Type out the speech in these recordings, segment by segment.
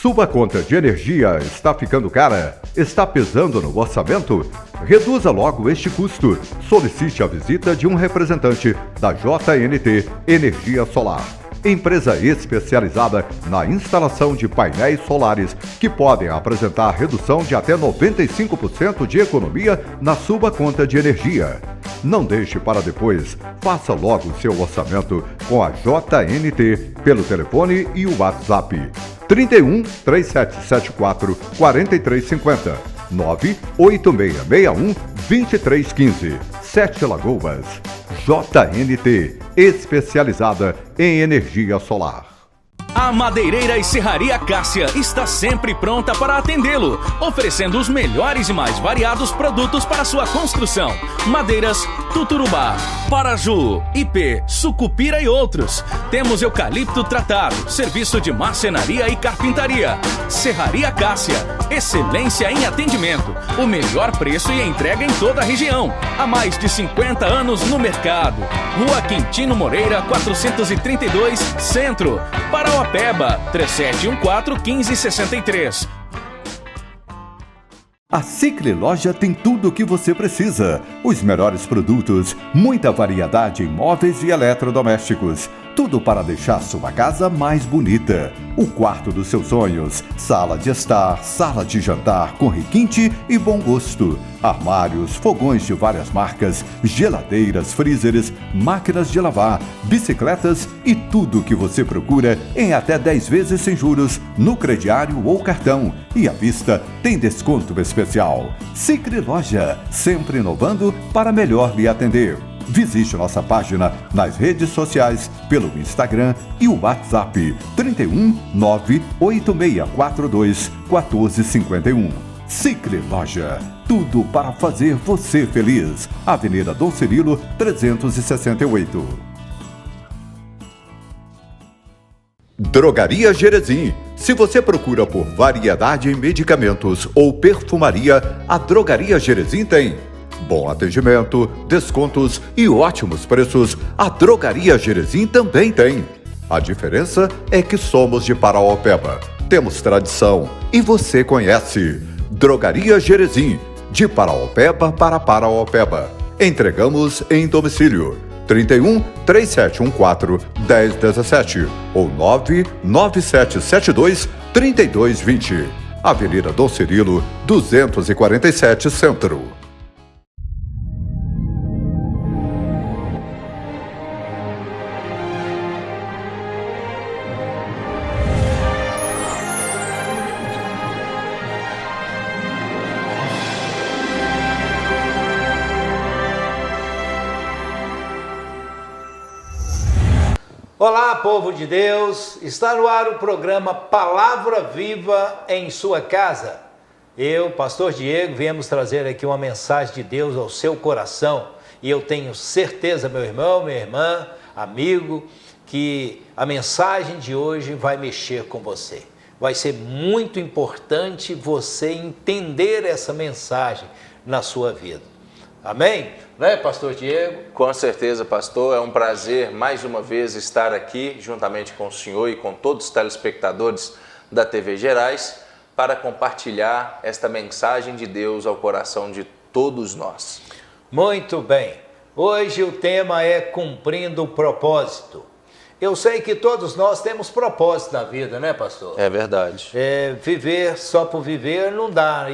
Sua conta de energia está ficando cara? Está pesando no orçamento? Reduza logo este custo. Solicite a visita de um representante da JNT Energia Solar, empresa especializada na instalação de painéis solares que podem apresentar redução de até 95% de economia na sua conta de energia. Não deixe para depois. Faça logo o seu orçamento com a JNT pelo telefone e o WhatsApp 31 3774 4350 98661 2315 Sete Lagoas. JNT, especializada em energia solar. A Madeireira e Serraria Cássia está sempre pronta para atendê-lo, oferecendo os melhores e mais variados produtos para sua construção. Madeiras Tuturubá, Paraju, Ipê, Sucupira e outros. Temos eucalipto tratado, serviço de marcenaria e carpintaria. Serraria Cássia, excelência em atendimento, o melhor preço e entrega em toda a região. Há mais de 50 anos no mercado. Rua Quintino Moreira, 432, Centro. Parauapeba, 3714-1563. A Cicli Loja tem tudo o que você precisa. Os melhores produtos, muita variedade em móveis e eletrodomésticos. Tudo para deixar sua casa mais bonita. O quarto dos seus sonhos, sala de estar, sala de jantar com requinte e bom gosto. Armários, fogões de várias marcas, geladeiras, freezers, máquinas de lavar, bicicletas e tudo o que você procura em até 10 vezes sem juros no crediário ou cartão. E à vista tem desconto especial. Cicli Loja, sempre inovando para melhor lhe atender. Visite nossa página nas redes sociais pelo Instagram e o WhatsApp 31 98642 1451. Cicli Loja, tudo para fazer você feliz. Avenida Dom Cirilo 368. Drogaria Gerezim. Se você procura por variedade em medicamentos ou perfumaria, a Drogaria Gerezim tem. Bom atendimento, descontos e ótimos preços, a Drogaria Gerezim também tem. A diferença é que somos de Parauapeba. Temos tradição e você conhece. Drogaria Gerezim, de Parauapeba para Parauapeba. Entregamos em domicílio. 31 3714 1017 ou 99772 3220. Avenida Dom Cirilo 247 Centro. Olá, povo de Deus, está no ar o programa Palavra Viva em sua casa. Eu, pastor Diego, viemos trazer aqui uma mensagem de Deus ao seu coração e eu tenho certeza, meu irmão, minha irmã, amigo, que a mensagem de hoje vai mexer com você. Vai ser muito importante você entender essa mensagem na sua vida. Amém? Né, pastor Diego? Com certeza, pastor. É um prazer mais uma vez estar aqui juntamente com o senhor e com todos os telespectadores da TV Gerais para compartilhar esta mensagem de Deus ao coração de todos nós. Muito bem. Hoje o tema é cumprindo o propósito. Eu sei que todos nós temos propósito na vida, né, pastor? É verdade. Viver só por viver não dá,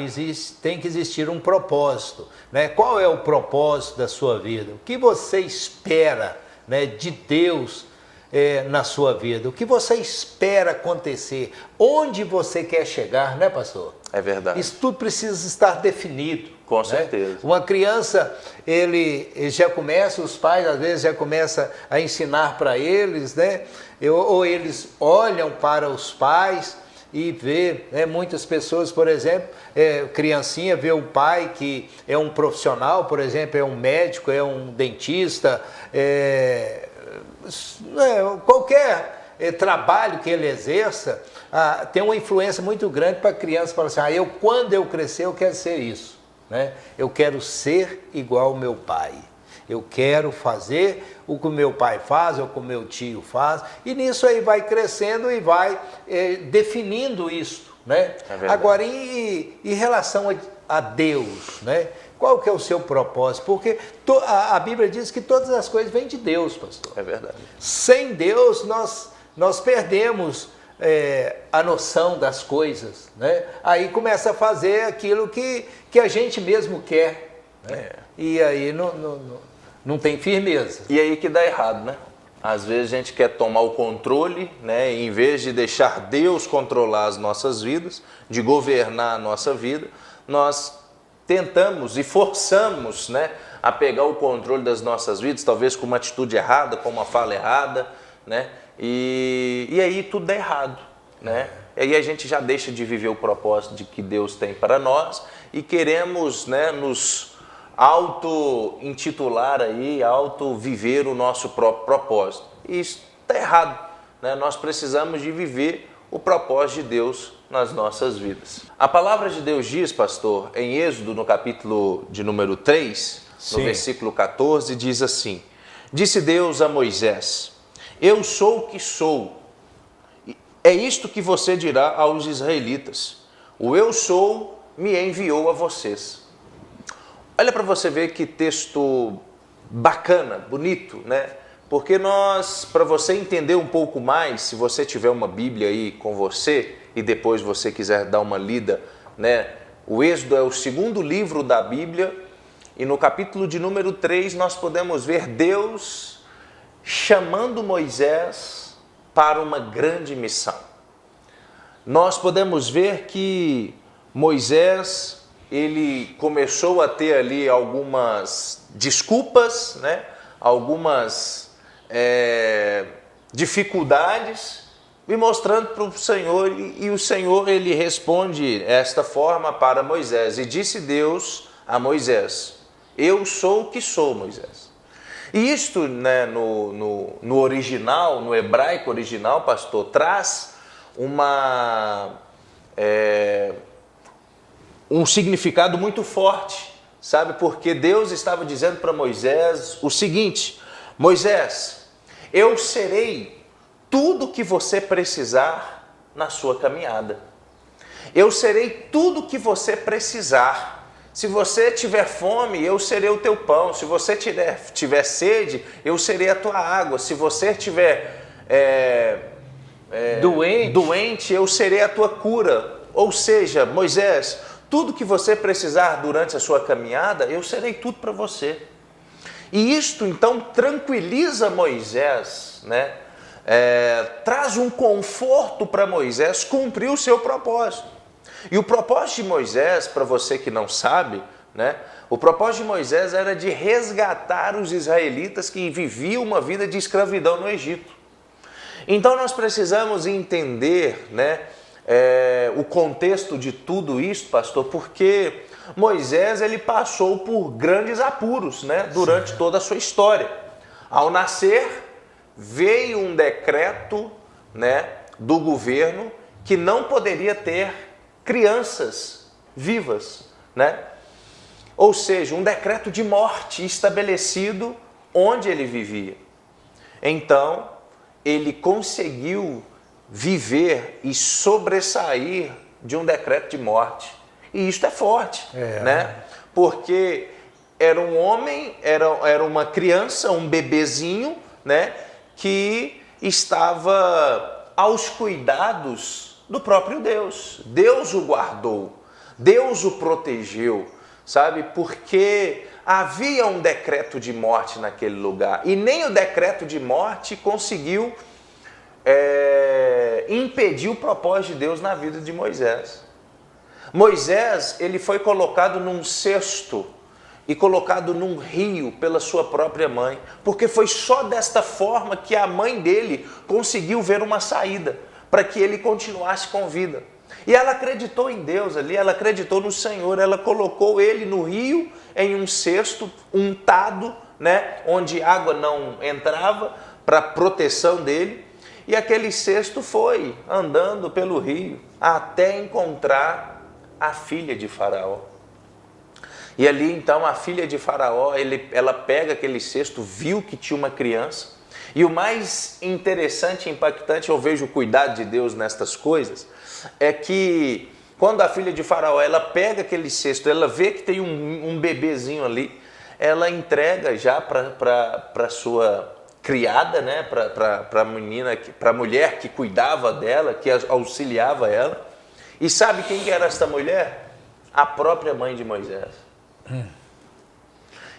tem que existir um propósito, né? Qual é o propósito da sua vida? O que você espera, né, de Deus na sua vida? O que você espera acontecer? Onde você quer chegar, né, pastor? É verdade. Isso tudo precisa estar definido. Com certeza. Uma criança, ele já começa, os pais às vezes já começam a ensinar para eles, né? Ou eles olham para os pais e vê, né? Muitas pessoas, por exemplo, criancinha vê o pai que é um profissional, por exemplo, é um médico, é um dentista, qualquer trabalho que ele exerça, tem uma influência muito grande para a criança falar assim, quando eu crescer eu quero ser isso. Né? Eu quero ser igual ao meu pai. Eu quero fazer o que o meu pai faz, ou o que o meu tio faz, e nisso aí vai crescendo e vai definindo isso, né? Agora, em relação a Deus, né? Qual que é o seu propósito? Porque a Bíblia diz que todas as coisas vêm de Deus, pastor. É verdade. Sem Deus, nós perdemos a noção das coisas, né? Aí começa a fazer aquilo que a gente mesmo quer, né? E aí não tem firmeza. E aí que dá errado, né? Às vezes a gente quer tomar o controle, né? Em vez de deixar Deus controlar as nossas vidas, de governar a nossa vida, nós tentamos e forçamos, né, a pegar o controle das nossas vidas, talvez com uma atitude errada, com uma fala errada, né? E aí tudo dá errado, né? E aí a gente já deixa de viver o propósito de que Deus tem para nós e queremos, né, nos auto-intitular aí, auto-viver o nosso próprio propósito. E isso está errado, né? Nós precisamos de viver o propósito de Deus nas nossas vidas. A palavra de Deus diz, pastor, em Êxodo, no capítulo de número 3, no versículo 14, diz assim: Disse Deus a Moisés: Eu sou o que sou. É isto que você dirá aos israelitas: O eu sou me enviou a vocês. Olha para você ver que texto bacana, bonito, né? Porque para você entender um pouco mais, se você tiver uma Bíblia aí com você e depois você quiser dar uma lida, né? O Êxodo é o segundo livro da Bíblia e no capítulo de número 3 nós podemos ver Deus chamando Moisés para uma grande missão. Nós podemos ver que Moisés, ele começou a ter ali algumas desculpas, né? Algumas dificuldades, e mostrando para o Senhor, e o Senhor ele responde esta forma para Moisés: E disse Deus a Moisés: Eu sou o que sou, Moisés. E isto, né, no original, no hebraico original, pastor, traz um significado muito forte, sabe? Porque Deus estava dizendo para Moisés o seguinte: Moisés, eu serei tudo que você precisar na sua caminhada. Eu serei tudo que você precisar. Se você tiver fome, eu serei o teu pão. Se você tiver sede, eu serei a tua água. Se você tiver doente, eu serei a tua cura. Ou seja, Moisés, tudo que você precisar durante a sua caminhada, eu serei tudo para você. E isto então tranquiliza Moisés, né? Traz um conforto para Moisés cumprir o seu propósito. E o propósito de Moisés, para você que não sabe, né? O propósito de Moisés era de resgatar os israelitas que viviam uma vida de escravidão no Egito. Então nós precisamos entender, né, o contexto de tudo isso, pastor, porque Moisés ele passou por grandes apuros, né, durante toda a sua história. Ao nascer, veio um decreto, né, do governo que não poderia ter crianças vivas, né? Ou seja, um decreto de morte estabelecido onde ele vivia. Então, ele conseguiu viver e sobressair de um decreto de morte. E isto é forte, né? Porque era um homem, era uma criança, um bebezinho, né? Que estava aos cuidados do próprio Deus. Deus o guardou, Deus o protegeu, sabe? Porque havia um decreto de morte naquele lugar. E nem o decreto de morte conseguiu impedir o propósito de Deus na vida de Moisés. Moisés, ele foi colocado num cesto e colocado num rio pela sua própria mãe, porque foi só desta forma que a mãe dele conseguiu ver uma saída para que ele continuasse com vida. E ela acreditou em Deus ali, ela acreditou no Senhor, ela colocou ele no rio em um cesto untado, né, onde água não entrava, para proteção dele, e aquele cesto foi andando pelo rio até encontrar a filha de Faraó. E ali então a filha de Faraó, ela pega aquele cesto, viu que tinha uma criança. E o mais interessante e impactante, eu vejo o cuidado de Deus nestas coisas, é que quando a filha de Faraó, ela pega aquele cesto, ela vê que tem um bebezinho ali, ela entrega já para sua criada, né? Para a menina, para a mulher que cuidava dela, que auxiliava ela. E sabe quem que era esta mulher? A própria mãe de Moisés.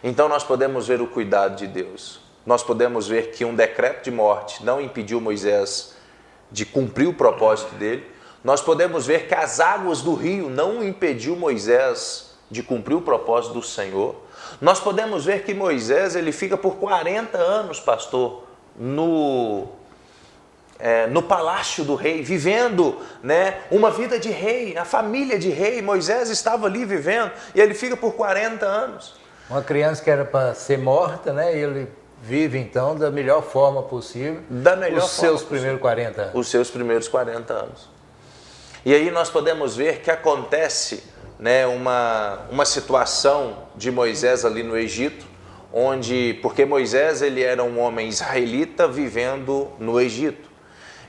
Então nós podemos ver o cuidado de Deus. Nós podemos ver que um decreto de morte não impediu Moisés de cumprir o propósito dele. Nós podemos ver que as águas do rio não impediu Moisés de cumprir o propósito do Senhor. Nós podemos ver que Moisés, ele fica por 40 anos, pastor, no palácio do rei, vivendo, né, uma vida de rei, a família de rei. Moisés estava ali vivendo e ele fica por 40 anos. Uma criança que era para ser morta, né, ele vive então da melhor forma possível, seus primeiros 40 anos. Os seus primeiros 40 anos. E aí nós podemos ver que acontece, né, uma situação de Moisés ali no Egito, porque Moisés ele era um homem israelita vivendo no Egito.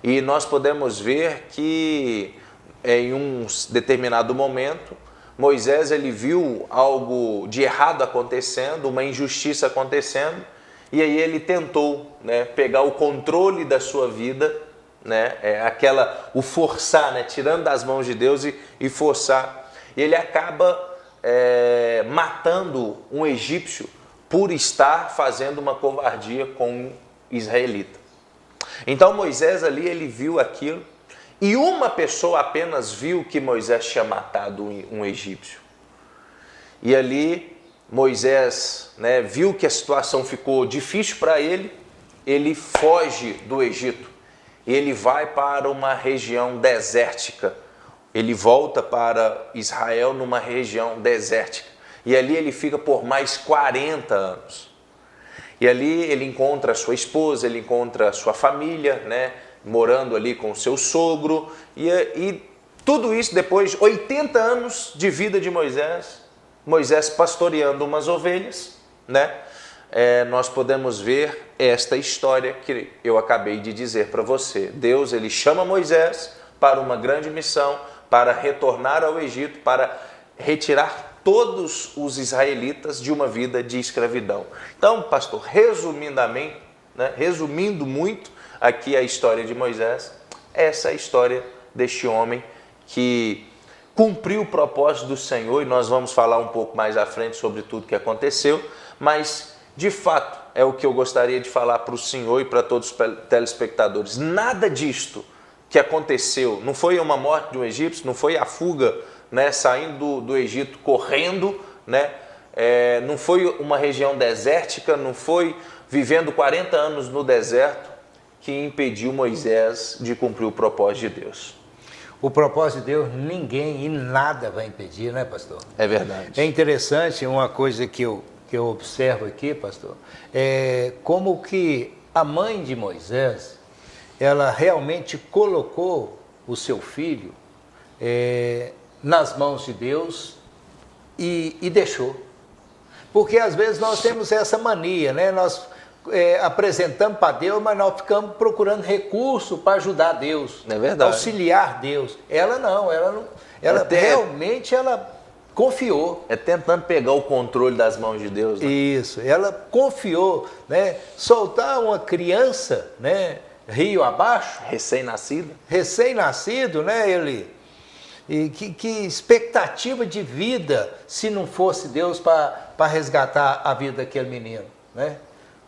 E nós podemos ver que em um determinado momento, Moisés ele viu algo de errado acontecendo, uma injustiça acontecendo, e aí ele tentou, né, pegar o controle da sua vida, né, o forçar, né, tirando das mãos de Deus e forçar. E ele acaba matando um egípcio por estar fazendo uma covardia com um israelita. Então Moisés ali, ele viu aquilo, e uma pessoa apenas viu que Moisés tinha matado um egípcio. E ali Moisés, né, viu que a situação ficou difícil para ele foge do Egito. E ele vai para uma região desértica. Ele volta para Israel numa região desértica. E ali ele fica por mais 40 anos. E ali ele encontra a sua esposa, ele encontra a sua família, né, morando ali com o seu sogro. E tudo isso depois de 80 anos de vida de Moisés pastoreando umas ovelhas, né? Nós podemos ver esta história que eu acabei de dizer para você. Deus ele chama Moisés para uma grande missão, para retornar ao Egito, para retirar todos os israelitas de uma vida de escravidão. Então, pastor, resumidamente, né, resumindo muito aqui a história de Moisés, essa é a história deste homem que cumpriu o propósito do Senhor, e nós vamos falar um pouco mais à frente sobre tudo que aconteceu, mas de fato é o que eu gostaria de falar para o senhor e para todos os telespectadores. Nada disto que aconteceu, não foi uma morte de um egípcio, não foi a fuga, né, saindo do Egito correndo, né, não foi uma região desértica, não foi vivendo 40 anos no deserto que impediu Moisés de cumprir o propósito de Deus. O propósito de Deus ninguém e nada vai impedir, né, pastor? É verdade. É interessante uma coisa que eu observo aqui, pastor, como que a mãe de Moisés, ela realmente colocou o seu filho nas mãos de Deus e deixou. Porque às vezes nós temos essa mania, né? Nós apresentamos para Deus, mas nós ficamos procurando recurso para ajudar Deus, é verdade, auxiliar Deus. Ela realmente confiou. Tentando pegar o controle das mãos de Deus. Né? Isso, ela confiou, né? Soltar uma criança, né? Rio abaixo. Recém-nascido, né, Eli? E que expectativa de vida se não fosse Deus para resgatar a vida daquele menino, né?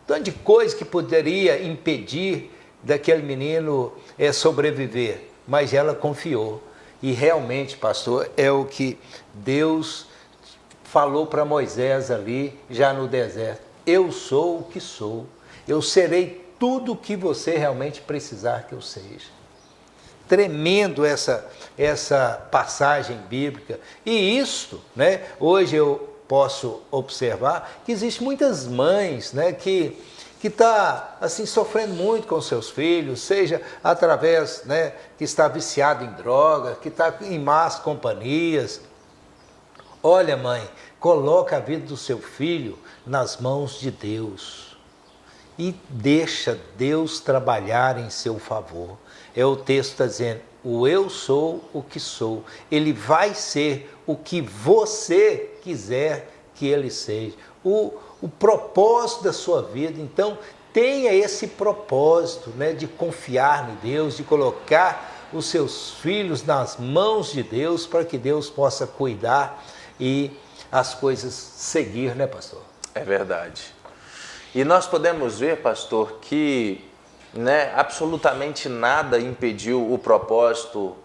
Tanto de coisa que poderia impedir daquele menino sobreviver, mas ela confiou. E realmente, pastor, é o que Deus falou para Moisés ali, já no deserto. Eu sou o que sou, eu serei tudo o que você realmente precisar que eu seja. Tremendo essa passagem bíblica. E isso, né, hoje eu posso observar que existem muitas mães, né, que está assim, sofrendo muito com seus filhos, seja através, né, que está viciado em droga, que está em más companhias, Olha, mãe, coloca a vida do seu filho nas mãos de Deus e deixa Deus trabalhar em seu favor. O texto está dizendo, o eu sou o que sou. Ele vai ser o que você quiser que ele seja. O propósito da sua vida, então, tenha esse propósito, né, de confiar em Deus, de colocar os seus filhos nas mãos de Deus, para que Deus possa cuidar e as coisas seguir, né, pastor? É verdade. E nós podemos ver, pastor, que, né, absolutamente nada impediu o propósito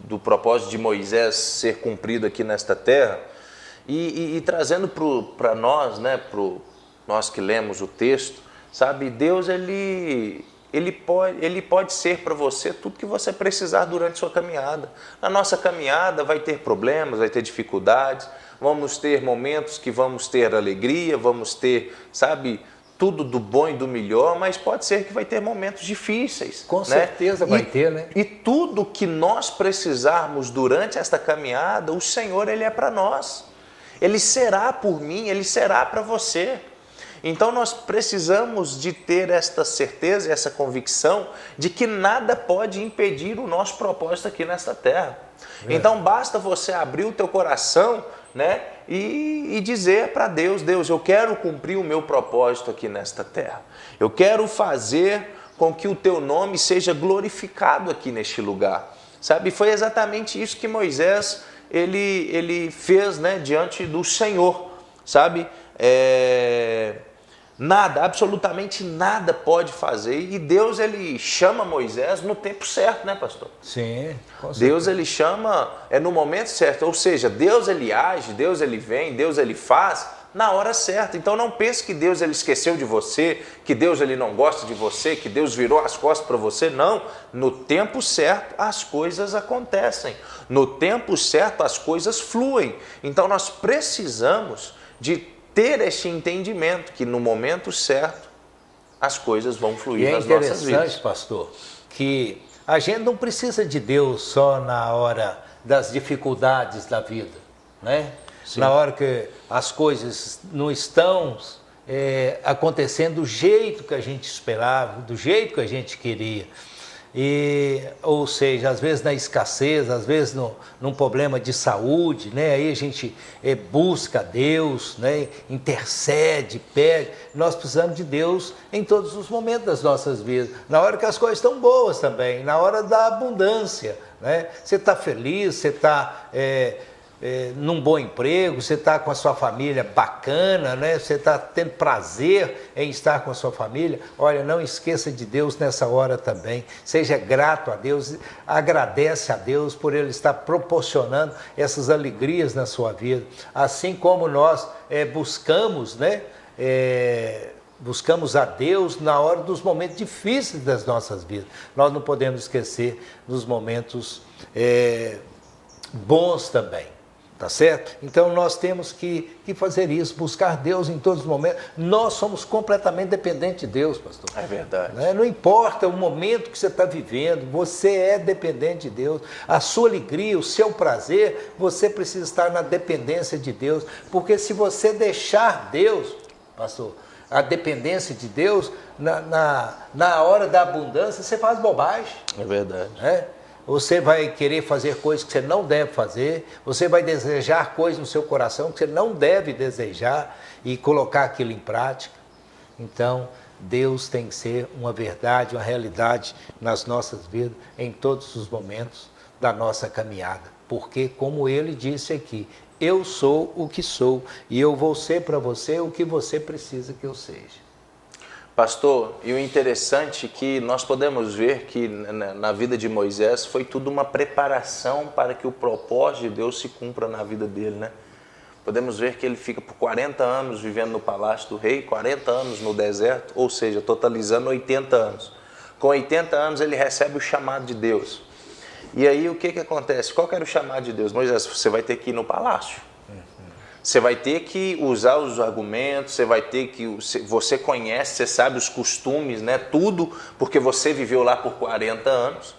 do propósito de Moisés ser cumprido aqui nesta terra. E trazendo para nós, né, nós que lemos o texto, sabe, Deus ele pode ser para você tudo que você precisar durante sua caminhada. Na nossa caminhada vai ter problemas, vai ter dificuldades, vamos ter momentos que vamos ter alegria, vamos ter, sabe, tudo do bom e do melhor, mas pode ser que vai ter momentos difíceis. Com certeza vai ter, né? E tudo que nós precisarmos durante esta caminhada, o Senhor, Ele é para nós. Ele será por mim, Ele será para você. Então nós precisamos de ter esta certeza e essa convicção de que nada pode impedir o nosso propósito aqui nesta terra. Então basta você abrir o teu coração, né, e dizer para Deus, Deus, eu quero cumprir o meu propósito aqui nesta terra. Eu quero fazer com que o teu nome seja glorificado aqui neste lugar. Sabe, foi exatamente isso que Moisés ele fez, né, diante do Senhor, sabe? Nada, absolutamente nada pode fazer, e Deus ele chama Moisés no tempo certo, né, pastor? Sim, com certeza. Deus ele chama no momento certo, ou seja, Deus ele age, Deus ele vem, Deus ele faz na hora certa. Então não pense que Deus ele esqueceu de você, que Deus ele não gosta de você, que Deus virou as costas para você. Não, no tempo certo as coisas acontecem, no tempo certo as coisas fluem. Então nós precisamos de ter este entendimento que no momento certo as coisas vão fluir nas nossas vidas. E é interessante, pastor, que a gente não precisa de Deus só na hora das dificuldades da vida, né? Sim. Na hora que as coisas não estão acontecendo do jeito que a gente esperava, do jeito que a gente queria. Ou seja, às vezes na escassez, às vezes num problema de saúde, né? Aí a gente busca Deus, né? Intercede, pede. Nós precisamos de Deus em todos os momentos das nossas vidas. Na hora que as coisas estão boas também, na hora da abundância, né? Você está feliz, você está num bom emprego, você está com a sua família bacana, né? Você está tendo prazer em estar com a sua família. Olha, não esqueça de Deus nessa hora também. Seja grato a Deus, agradece a Deus por Ele estar proporcionando essas alegrias na sua vida. Assim como nós buscamos, né? Buscamos a Deus na hora dos momentos difíceis das nossas vidas. Nós não podemos esquecer dos momentos bons também. Tá certo? Então nós temos que fazer isso, buscar Deus em todos os momentos. Nós somos completamente dependentes de Deus, pastor. É verdade. Não importa o momento que você está vivendo, você é dependente de Deus. A sua alegria, o seu prazer, você precisa estar na dependência de Deus. Porque se você deixar Deus, pastor, a dependência de Deus, na hora da abundância, você faz bobagem. É verdade. Você vai querer fazer coisas que você não deve fazer, você vai desejar coisas no seu coração que você não deve desejar e colocar aquilo em prática. Então, Deus tem que ser uma verdade, uma realidade nas nossas vidas, em todos os momentos da nossa caminhada. Porque, como Ele disse aqui, eu sou o que sou e eu vou ser para você o que você precisa que eu seja. Pastor, e o interessante é que nós podemos ver que na vida de Moisés foi tudo uma preparação para que o propósito de Deus se cumpra na vida dele, né? Podemos ver que ele fica por 40 anos vivendo no palácio do rei, 40 anos no deserto, ou seja, totalizando 80 anos. Com 80 anos ele recebe o chamado de Deus. E aí o que acontece? Qual que era o chamado de Deus? Moisés, você vai ter que ir no palácio. Você vai ter que usar os argumentos, você vai ter que... Você conhece, você sabe os costumes, né? Tudo, porque você viveu lá por 40 anos.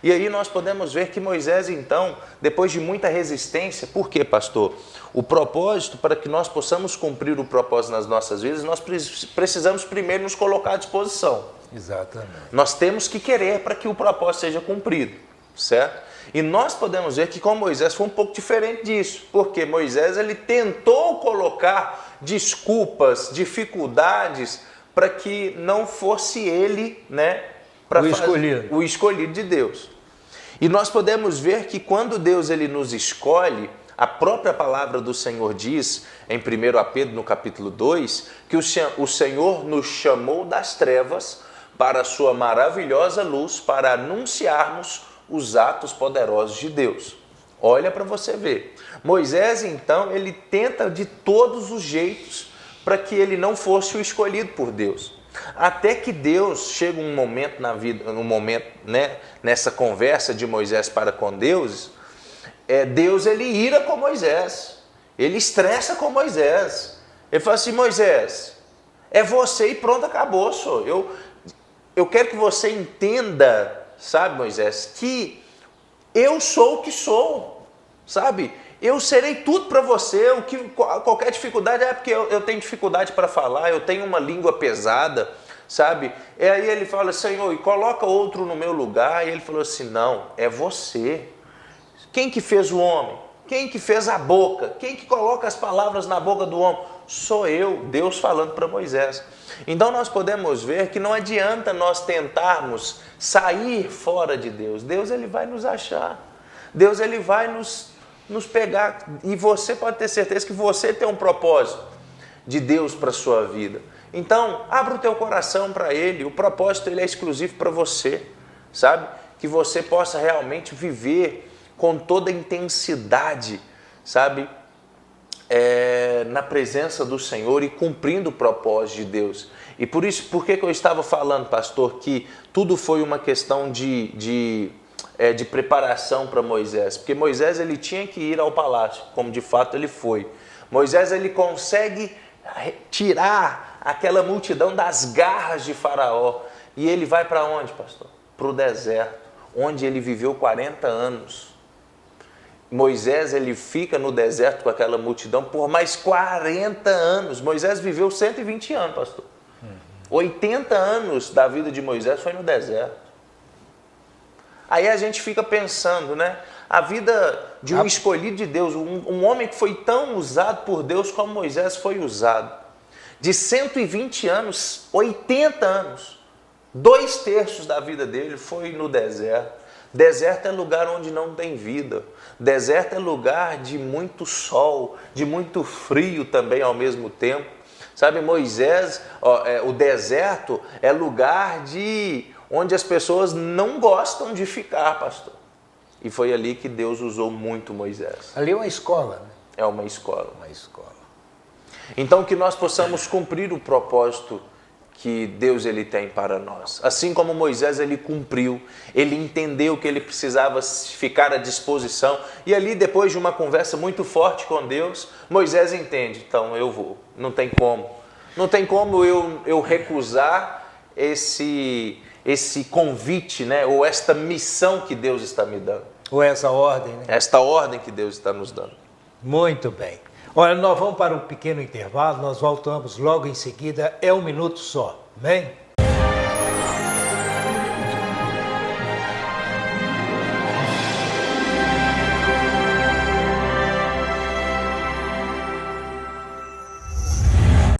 E aí nós podemos ver que Moisés, então, depois de muita resistência, por quê, pastor? O propósito, para que nós possamos cumprir o propósito nas nossas vidas, nós precisamos primeiro nos colocar à disposição. Exatamente. Nós temos que querer para que o propósito seja cumprido, certo? E nós podemos ver que com Moisés foi um pouco diferente disso, porque Moisés ele tentou colocar desculpas, dificuldades, para que não fosse ele, né, o escolhido de Deus. E nós podemos ver que quando Deus ele nos escolhe, a própria palavra do Senhor diz, em 1 Pedro, no capítulo 2, que o Senhor nos chamou das trevas para a sua maravilhosa luz, para anunciarmos os atos poderosos de Deus. Olha para você ver. Moisés, então, ele tenta de todos os jeitos para que ele não fosse o escolhido por Deus. Até que Deus chega um momento na vida, né, nessa conversa de Moisés para com Deus, Deus ele ira com Moisés, ele estressa com Moisés. Ele fala assim: Moisés, é você e pronto, acabou, senhor. Eu quero que você entenda, sabe, Moisés, que eu sou o que sou, sabe? Eu serei tudo para você. Qualquer dificuldade é porque eu tenho dificuldade para falar, eu tenho uma língua pesada, sabe? E aí ele fala: Senhor, e coloca outro no meu lugar. E ele falou assim: não, é você. Quem que fez o homem? Quem que fez a boca? Quem que coloca as palavras na boca do homem? Sou eu, Deus falando para Moisés. Então nós podemos ver que não adianta nós tentarmos sair fora de Deus. Deus ele vai nos achar. Deus ele vai nos pegar. E você pode ter certeza que você tem um propósito de Deus para a sua vida. Então, abra o teu coração para Ele. O propósito ele é exclusivo para você, sabe? Que você possa realmente viver com toda a intensidade, sabe? Na presença do Senhor e cumprindo o propósito de Deus. E por isso, por que eu estava falando, pastor, que tudo foi uma questão de preparação para Moisés? Porque Moisés ele tinha que ir ao palácio, como de fato ele foi. Moisés ele consegue tirar aquela multidão das garras de Faraó. E ele vai para onde, pastor? Para o deserto, onde ele viveu 40 anos. Moisés ele fica no deserto com aquela multidão por mais 40 anos. Moisés viveu 120 anos, pastor. 80 anos da vida de Moisés foi no deserto. Aí a gente fica pensando, né? A vida de um escolhido de Deus, um homem que foi tão usado por Deus como Moisés foi usado. De 120 anos, 80 anos, 2/3 da vida dele foi no deserto. Deserto é lugar onde não tem vida. Deserto é lugar de muito sol, de muito frio também ao mesmo tempo. Sabe, Moisés, o deserto é lugar onde as pessoas não gostam de ficar, pastor. E foi ali que Deus usou muito Moisés. Ali é uma escola, né? É uma escola. Uma escola. Então que nós possamos cumprir o propósito que Deus ele tem para nós. Assim como Moisés ele cumpriu, ele entendeu que ele precisava ficar à disposição. E ali depois de uma conversa muito forte com Deus, Moisés entende, então eu vou. Não tem como. Não tem como eu recusar esse convite, né? Ou esta missão que Deus está me dando. Ou essa ordem, né? Esta ordem que Deus está nos dando. Muito bem. Olha, nós vamos para um pequeno intervalo, nós voltamos logo em seguida, é 1 minuto só, bem?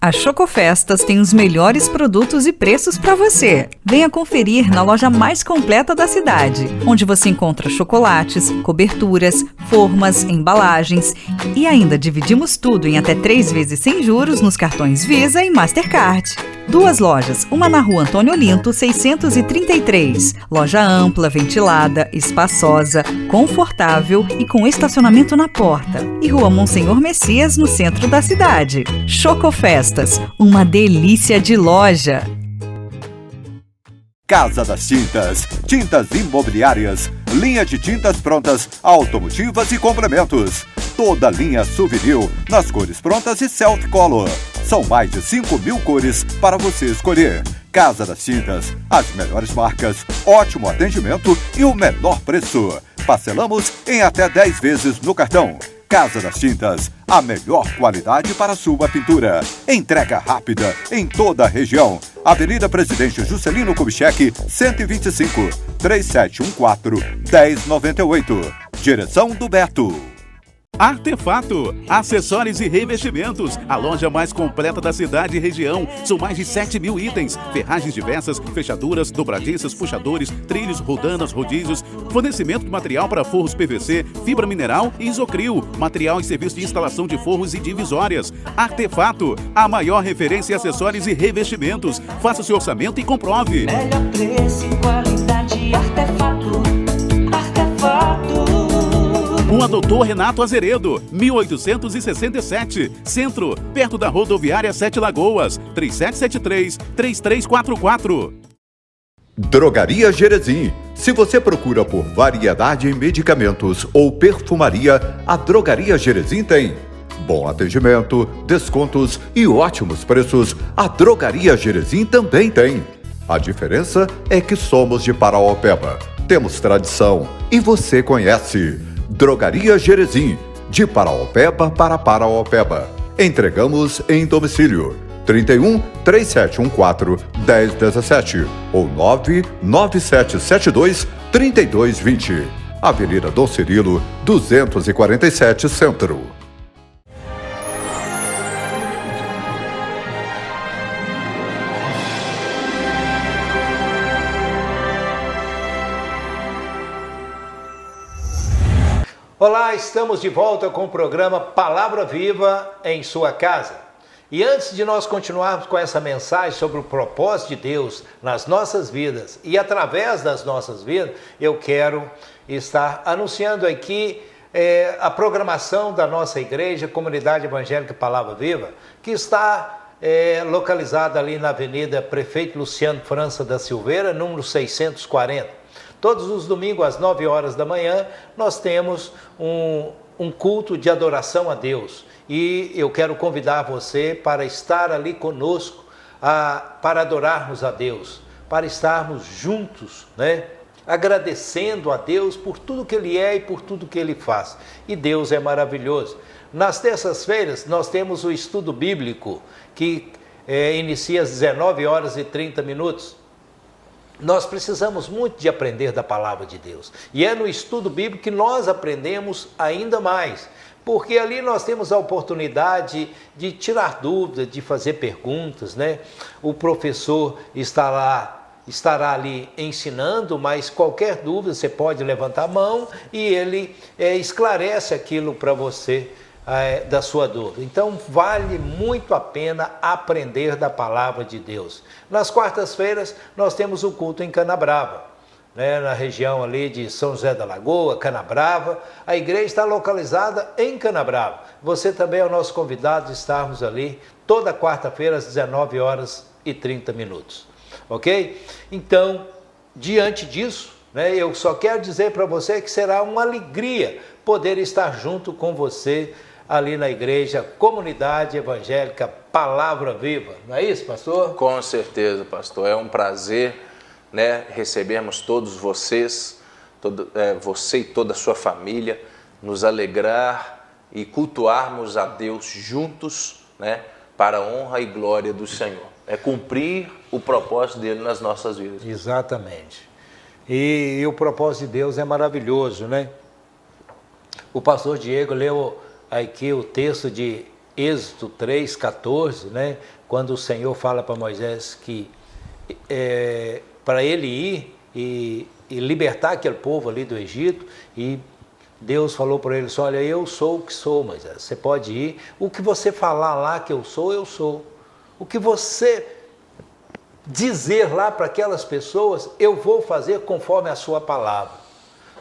A Chocofestas tem os melhores produtos e preços para você. Venha conferir na loja mais completa da cidade, onde você encontra chocolates, coberturas, formas, embalagens e ainda dividimos tudo em até 3 vezes sem juros nos cartões Visa e Mastercard. 2 lojas, uma na Rua Antônio Olinto, 633. Loja ampla, ventilada, espaçosa, confortável e com estacionamento na porta. E Rua Monsenhor Messias, no centro da cidade. Chocofestas, uma delícia de loja. Casa das Tintas, tintas imobiliárias, linha de tintas prontas, automotivas e complementos. Toda linha Souvenir nas cores prontas e Celt Color. São mais de 5.000 cores para você escolher. Casa das Tintas, as melhores marcas, ótimo atendimento e o menor preço. Parcelamos em até 10 vezes no cartão. Casa das Tintas, a melhor qualidade para sua pintura. Entrega rápida em toda a região. Avenida Presidente Juscelino Kubitschek, 125, 3714-1098. Direção do Beto. Artefato, acessórios e revestimentos, a loja mais completa da cidade e região. São mais de 7.000 itens, ferragens diversas, fechaduras, dobradiças, puxadores, trilhos, rodanas, rodízios, fornecimento de material para forros PVC, fibra mineral e isocril, material e serviço de instalação de forros e divisórias. Artefato, a maior referência em acessórios e revestimentos. Faça seu orçamento e comprove. Melhor preço e qualidade, Artefato, Artefato. Rua Doutor Renato Azeredo, 1867, Centro, perto da rodoviária 7 Lagoas, 3773-3344. Drogaria Gerezim. Se você procura por variedade em medicamentos ou perfumaria, a Drogaria Gerezim tem. Bom atendimento, descontos e ótimos preços, a Drogaria Gerezim também tem. A diferença é que somos de Paraopeba. Temos tradição e você conhece. Drogaria Gerezim, de Paraopeba para Paraopeba. Entregamos em domicílio. 31 3714 1017 ou 99772 3220. Avenida Dom Cirilo, 247 Centro. Olá, estamos de volta com o programa Palavra Viva em sua casa. E antes de nós continuarmos com essa mensagem sobre o propósito de Deus nas nossas vidas e através das nossas vidas, eu quero estar anunciando aqui a programação da nossa igreja, Comunidade Evangélica Palavra Viva, que está localizada ali na Avenida Prefeito Luciano França da Silveira, número 640. Todos os domingos, às 9 horas da manhã, nós temos um culto de adoração a Deus. E eu quero convidar você para estar ali conosco, para adorarmos a Deus, para estarmos juntos, né? Agradecendo a Deus por tudo que Ele é e por tudo que Ele faz. E Deus é maravilhoso. Nas terças-feiras, nós temos o estudo bíblico, que inicia às 19 horas e 30 minutos. Nós precisamos muito de aprender da palavra de Deus. E é no estudo bíblico que nós aprendemos ainda mais. Porque ali nós temos a oportunidade de tirar dúvidas, de fazer perguntas, né? O professor estará ali ensinando, mas qualquer dúvida você pode levantar a mão e ele esclarece aquilo para você. Da sua dúvida. Então vale muito a pena aprender da palavra de Deus. Nas quartas-feiras nós temos o culto em Canabrava, né, na região ali de São José da Lagoa, Canabrava. A igreja está localizada em Canabrava. Você também é o nosso convidado de estarmos ali toda quarta-feira às 19 horas e 30 minutos. Ok? Então, diante disso, né, eu só quero dizer para você que será uma alegria poder estar junto com você ali na igreja, Comunidade Evangélica Palavra Viva. Não é isso, pastor? Com certeza, pastor. É um prazer, né, recebermos todos vocês, você e toda a sua família, nos alegrar e cultuarmos a Deus juntos, né, para a honra e glória do Senhor. É cumprir o propósito dele nas nossas vidas. Exatamente. E o propósito de Deus é maravilhoso, né? O pastor Diego leu aqui o texto de Êxodo 3:14, né? Quando o Senhor fala para Moisés que para ele ir e libertar aquele povo ali do Egito, e Deus falou para ele assim: olha, eu sou o que sou, Moisés, você pode ir, o que você falar lá que eu sou, o que você dizer lá para aquelas pessoas, eu vou fazer conforme a sua palavra,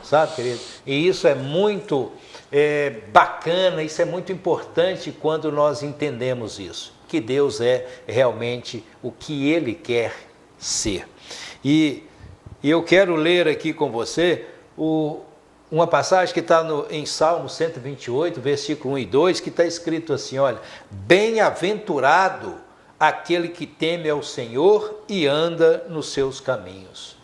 sabe, querido? E isso é muito bacana, isso é muito importante quando nós entendemos isso, que Deus é realmente o que Ele quer ser. E eu quero ler aqui com você uma passagem que está em Salmo 128, versículo 1 e 2, que está escrito assim, olha, bem-aventurado aquele que teme ao Senhor e anda nos seus caminhos.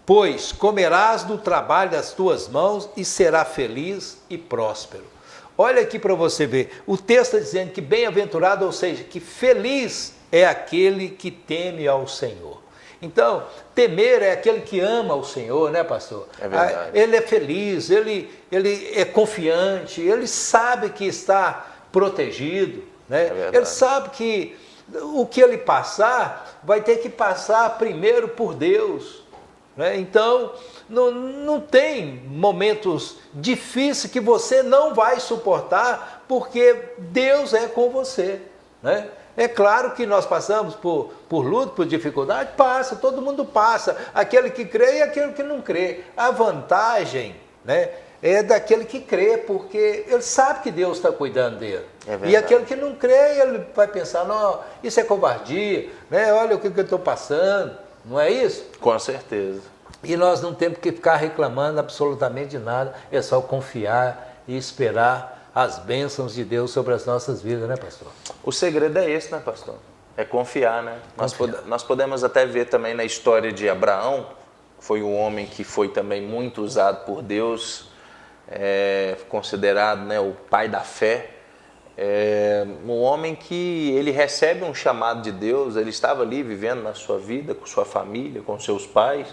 Pois comerás do trabalho das tuas mãos e será feliz e próspero. Olha aqui para você ver, o texto está dizendo que bem-aventurado, ou seja, que feliz é aquele que teme ao Senhor. Então, temer é aquele que ama o Senhor, né, pastor? É verdade. Ele é feliz, ele é confiante, ele sabe que está protegido, né? Ele sabe que o que ele passar, vai ter que passar primeiro por Deus, né? Então, não tem momentos difíceis que você não vai suportar, porque Deus é com você, né? É claro que nós passamos por luta, por dificuldade, passa, todo mundo passa, aquele que crê e aquele que não crê. A vantagem, né, é daquele que crê, porque ele sabe que Deus está cuidando dele. E aquele que não crê, ele vai pensar, não, isso é covardia, né? Olha o que eu estou passando, não é isso? Com certeza. E nós não temos que ficar reclamando absolutamente de nada, é só confiar e esperar as bênçãos de Deus sobre as nossas vidas, né, pastor? O segredo é esse, né, pastor? É confiar, né? Nós podemos até ver também na história de Abraão, foi um homem que foi também muito usado por Deus, considerado, né, o pai da fé. Um homem que ele recebe um chamado de Deus, ele estava ali vivendo na sua vida, com sua família, com seus pais,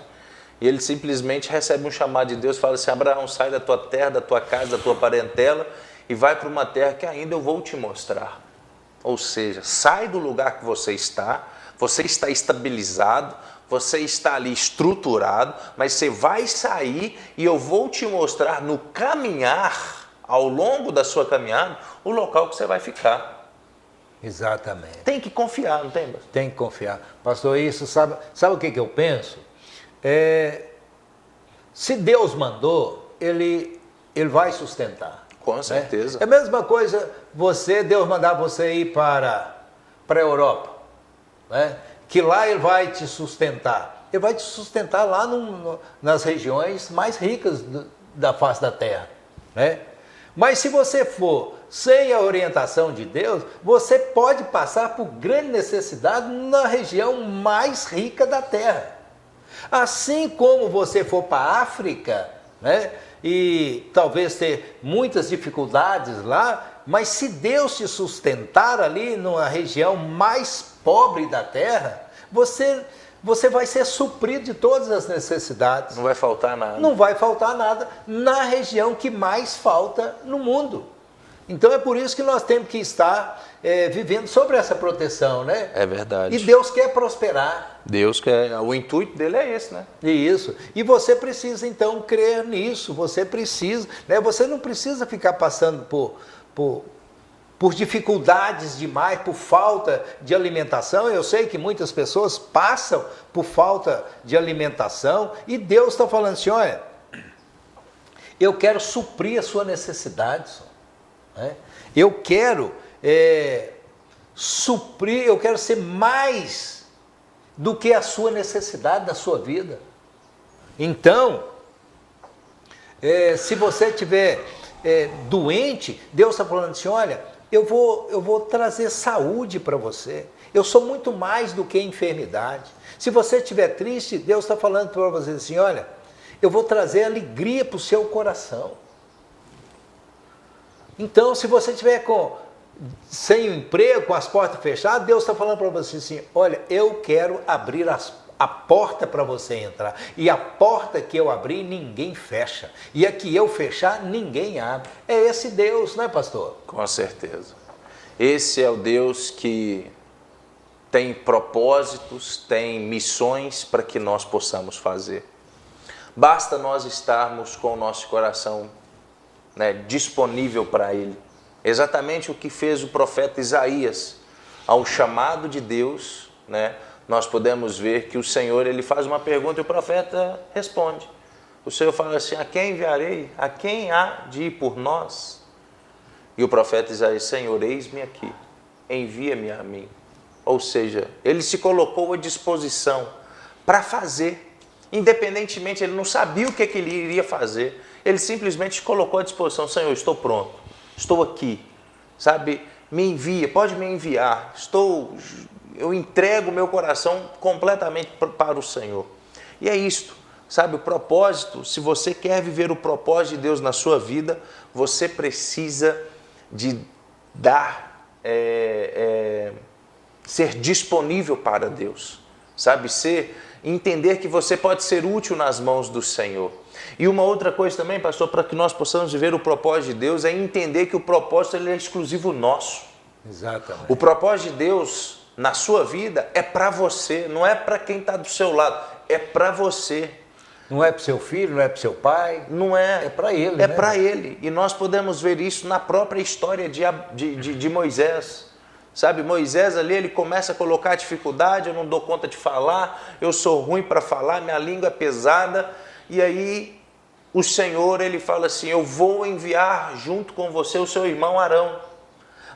e ele simplesmente recebe um chamado de Deus, fala assim, Abraão, sai da tua terra, da tua casa, da tua parentela, e vai para uma terra que ainda eu vou te mostrar. Ou seja, sai do lugar que você está estabilizado, você está ali estruturado, mas você vai sair e eu vou te mostrar no caminhar, ao longo da sua caminhada, o local que você vai ficar. Exatamente. Tem que confiar, não tem, pastor? Tem que confiar. Pastor, isso, sabe o que eu penso? Se Deus mandou, ele vai sustentar. Com certeza. É a mesma coisa Deus mandar você ir para a Europa, né? Que lá ele vai te sustentar. Ele vai te sustentar lá nas regiões mais ricas da face da terra, né? Mas se você for sem a orientação de Deus, você pode passar por grande necessidade na região mais rica da terra. Assim como você for para a África, né? E talvez ter muitas dificuldades lá, mas se Deus te sustentar ali numa região mais pobre da terra, você vai ser suprido de todas as necessidades. Não vai faltar nada. Não vai faltar nada na região que mais falta no mundo. Então é por isso que nós temos que estar vivendo sobre essa proteção, né? É verdade. E Deus quer prosperar. Deus quer, o intuito dele é esse, né? Isso. E você precisa então crer nisso. Você precisa, né? Você não precisa ficar passando por dificuldades demais, por falta de alimentação. Eu sei que muitas pessoas passam por falta de alimentação e Deus está falando assim, olha, eu quero suprir a sua necessidade, né? Eu quero suprir, eu quero ser mais do que a sua necessidade da sua vida. Então, se você estiver doente, Deus está falando assim, olha, eu vou trazer saúde para você. Eu sou muito mais do que enfermidade. Se você estiver triste, Deus está falando para você assim, olha, eu vou trazer alegria para o seu coração. Então, se você estiver sem o emprego, com as portas fechadas, Deus está falando para você assim, olha, eu quero abrir a porta para você entrar. E a porta que eu abrir, ninguém fecha. E a que eu fechar, ninguém abre. É esse Deus, não é, pastor? Com certeza. Esse é o Deus que tem propósitos, tem missões para que nós possamos fazer. Basta nós estarmos com o nosso coração, né, disponível para Ele. Exatamente o que fez o profeta Isaías. Ao chamado de Deus, né, nós podemos ver que o Senhor, ele faz uma pergunta e o profeta responde. O Senhor fala assim, a quem enviarei? A quem há de ir por nós? E o profeta Isaías, Senhor, eis-me aqui, envia-me a mim. Ou seja, ele se colocou à disposição para fazer. Independentemente, ele não sabia o que ele iria fazer. Ele simplesmente colocou à disposição: Senhor, estou pronto, estou aqui, sabe? Me envia, pode me enviar. Eu entrego meu coração completamente para o Senhor. E é isto, sabe? O propósito, se você quer viver o propósito de Deus na sua vida, você precisa de ser disponível para Deus, sabe? Entender que você pode ser útil nas mãos do Senhor. E uma outra coisa também, pastor, para que nós possamos viver o propósito de Deus, é entender que o propósito ele é exclusivo nosso. Exatamente. O propósito de Deus na sua vida é para você, não é para quem está do seu lado, é para você. Não é para o seu filho, não é para o seu pai. Não é. É para ele. É para ele. E nós podemos ver isso na própria história de Moisés. Sabe, Moisés ali, ele começa a colocar dificuldade: eu não dou conta de falar, eu sou ruim para falar, minha língua é pesada. E aí o Senhor, ele fala assim: eu vou enviar junto com você o seu irmão Arão.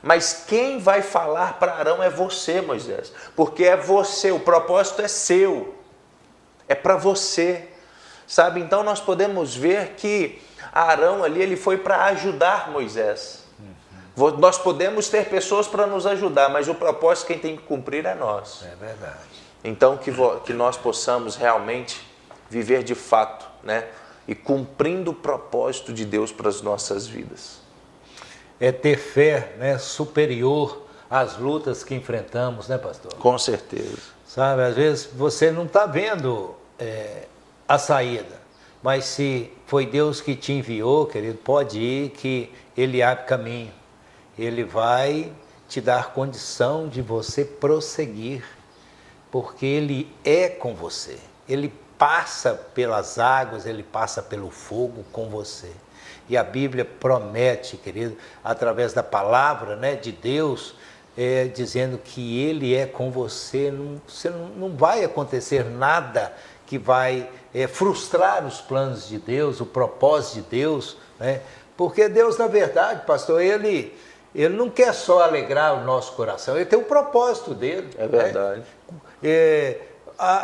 Mas quem vai falar para Arão é você, Moisés. Porque é você, o propósito é seu. É para você. Sabe, então nós podemos ver que Arão ali, ele foi para ajudar Moisés. Nós podemos ter pessoas para nos ajudar, mas o propósito quem tem que cumprir é nós. É verdade. Então que nós possamos realmente viver de fato, né? E cumprindo o propósito de Deus para as nossas vidas. É ter fé, né, superior às lutas que enfrentamos, né, pastor? Com certeza. Sabe, às vezes você não está vendo a saída, mas se foi Deus que te enviou, querido, pode ir que Ele abre caminho. Ele vai te dar condição de você prosseguir, porque Ele é com você. Ele passa pelas águas, Ele passa pelo fogo com você. E a Bíblia promete, querido, através da palavra, né, de Deus, dizendo que Ele é com você. Não vai acontecer nada que vai frustrar os planos de Deus, o propósito de Deus, né? Porque Deus, na verdade, pastor, Ele não quer só alegrar o nosso coração, Ele tem um propósito dele. É verdade. Né?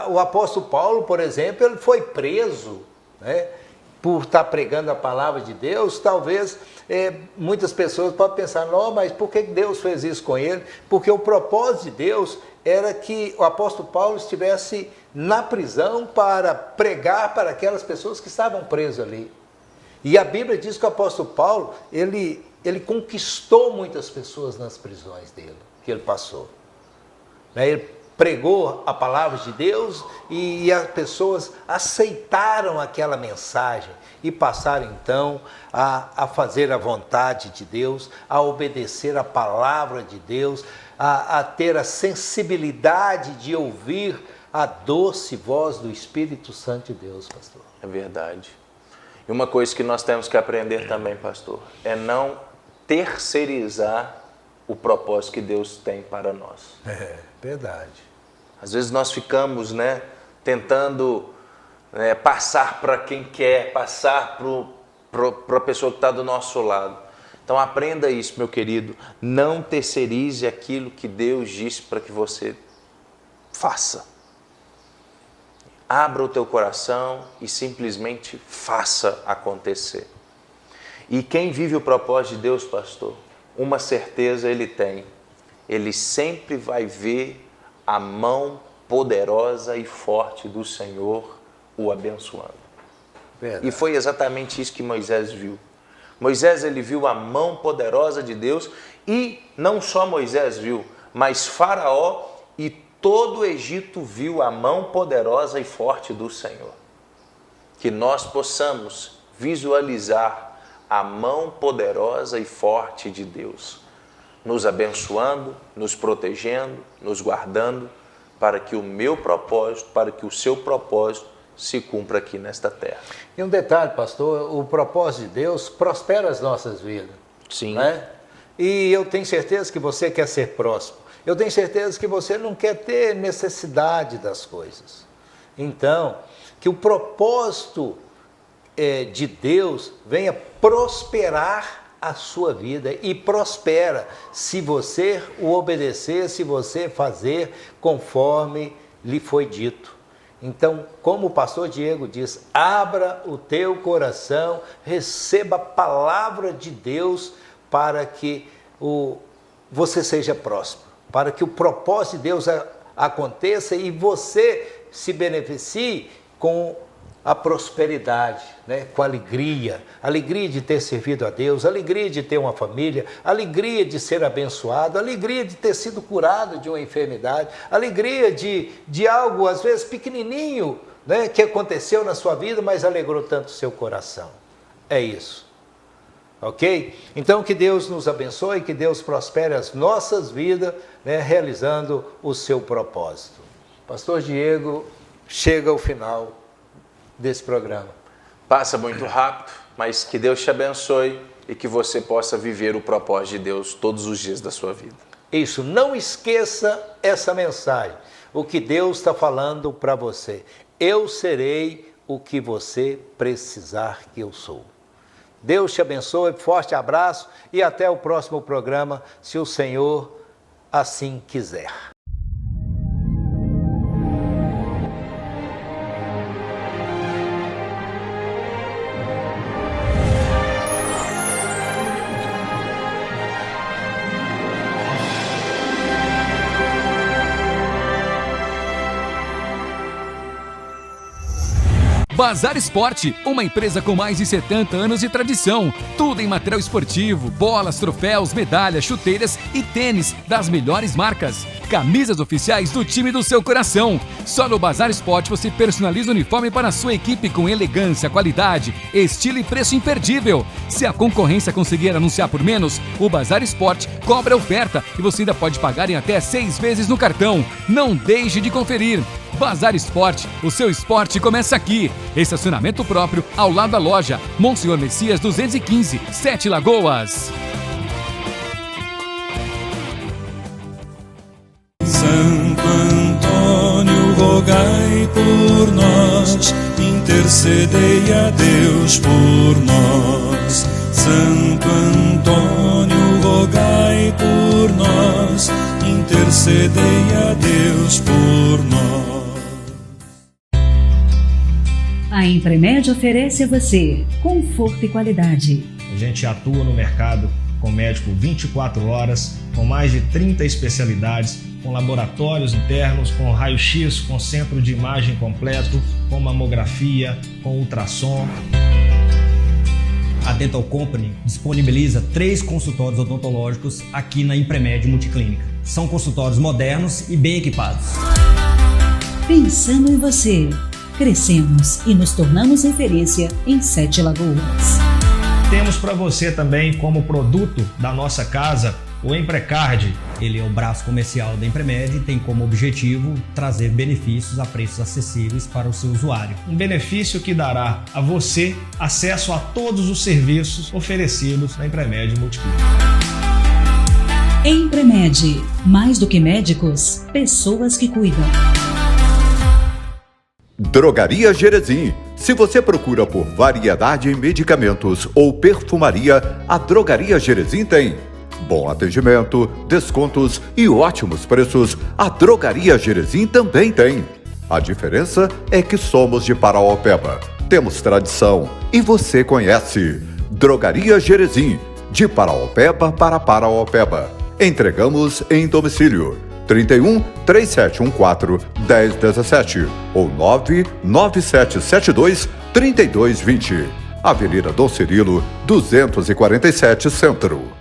O apóstolo Paulo, por exemplo, ele foi preso, né, por estar pregando a palavra de Deus. Talvez muitas pessoas podem pensar: não, mas por que Deus fez isso com ele? Porque o propósito de Deus era que o apóstolo Paulo estivesse na prisão para pregar para aquelas pessoas que estavam presas ali. E a Bíblia diz que o apóstolo Paulo, ele conquistou muitas pessoas nas prisões dele, que ele passou. Ele pregou a palavra de Deus e as pessoas aceitaram aquela mensagem e passaram então a fazer a vontade de Deus, a obedecer a palavra de Deus, a ter a sensibilidade de ouvir a doce voz do Espírito Santo de Deus, pastor. É verdade. E uma coisa que nós temos que aprender também, pastor, é não terceirizar o propósito que Deus tem para nós. É verdade. Às vezes nós ficamos, né, tentando passar para quem quer, passar para a pessoa que está do nosso lado. Então aprenda isso, meu querido. Não terceirize aquilo que Deus disse para que você faça. Abra o teu coração e simplesmente faça acontecer. E quem vive o propósito de Deus, pastor, uma certeza ele tem: ele sempre vai ver a mão poderosa e forte do Senhor o abençoando. Verdade. E foi exatamente isso que Moisés viu. Moisés, ele viu a mão poderosa de Deus, e não só Moisés viu, mas Faraó e todo o Egito viu a mão poderosa e forte do Senhor. Que nós possamos visualizar a mão poderosa e forte de Deus, nos abençoando, nos protegendo, nos guardando, para que o meu propósito, para que o seu propósito se cumpra aqui nesta terra. E um detalhe, pastor, o propósito de Deus prospera as nossas vidas. Sim. Né? E eu tenho certeza que você quer ser próspero. Eu tenho certeza que você não quer ter necessidade das coisas. Então, que o propósito de Deus venha prosperar a sua vida, e prospera se você o obedecer, se você fazer conforme lhe foi dito. Então, como o pastor Diego diz, abra o teu coração, receba a palavra de Deus para que você seja próspero, para que o propósito de Deus aconteça e você se beneficie com a prosperidade, né? Com alegria de ter servido a Deus, alegria de ter uma família, alegria de ser abençoado, alegria de ter sido curado de uma enfermidade, alegria de algo, às vezes, pequenininho, né? Que aconteceu na sua vida, mas alegrou tanto o seu coração. É isso. Ok? Então, que Deus nos abençoe, que Deus prospere as nossas vidas, né? Realizando o seu propósito. Pastor Diego, chega ao final desse programa. Passa muito rápido, mas que Deus te abençoe e que você possa viver o propósito de Deus todos os dias da sua vida. Isso, não esqueça essa mensagem, o que Deus está falando para você. Eu serei o que você precisar que eu sou. Deus te abençoe, forte abraço e até o próximo programa, se o Senhor assim quiser. Bazar Esporte, uma empresa com mais de 70 anos de tradição. Tudo em material esportivo, bolas, troféus, medalhas, chuteiras e tênis das melhores marcas. Camisas oficiais do time do seu coração. Só no Bazar Esporte você personaliza o uniforme para a sua equipe com elegância, qualidade, estilo e preço imperdível. Se a concorrência conseguir anunciar por menos, o Bazar Esporte cobra a oferta e você ainda pode pagar em até 6 vezes no cartão. Não deixe de conferir. Bazar Esporte, o seu esporte começa aqui. Estacionamento próprio ao lado da loja. Monsenhor Messias 215, 7 Lagoas. Santo Antônio, rogai por nós, intercedei a Deus por nós. Santo Antônio, rogai por nós, intercedei a Deus por nós. A Impremed oferece a você conforto e qualidade. A gente atua no mercado com médico 24 horas, com mais de 30 especialidades, com laboratórios internos, com raio-x, com centro de imagem completo, com mamografia, com ultrassom. A Dental Company disponibiliza 3 consultórios odontológicos aqui na Impremed Multiclínica. São consultórios modernos e bem equipados. Pensando em você, crescemos e nos tornamos referência em 7 Lagoas. Temos para você também, como produto da nossa casa, o Emprecard. Ele é o braço comercial da Impremed e tem como objetivo trazer benefícios a preços acessíveis para o seu usuário. Um benefício que dará a você acesso a todos os serviços oferecidos na Impremed Multiclínica. Impremed, mais do que médicos, pessoas que cuidam. Drogaria Jerezim. Se você procura por variedade em medicamentos ou perfumaria, a Drogaria Jerezim tem. Bom atendimento, descontos e ótimos preços, a Drogaria Jerezim também tem. A diferença é que somos de Paraopeba. Temos tradição e você conhece. Drogaria Jerezim, de Paraopeba para Paraopeba. Entregamos em domicílio. 31 3714 1017 ou 99772 3220. Avenida Dom Cirilo, 247 Centro.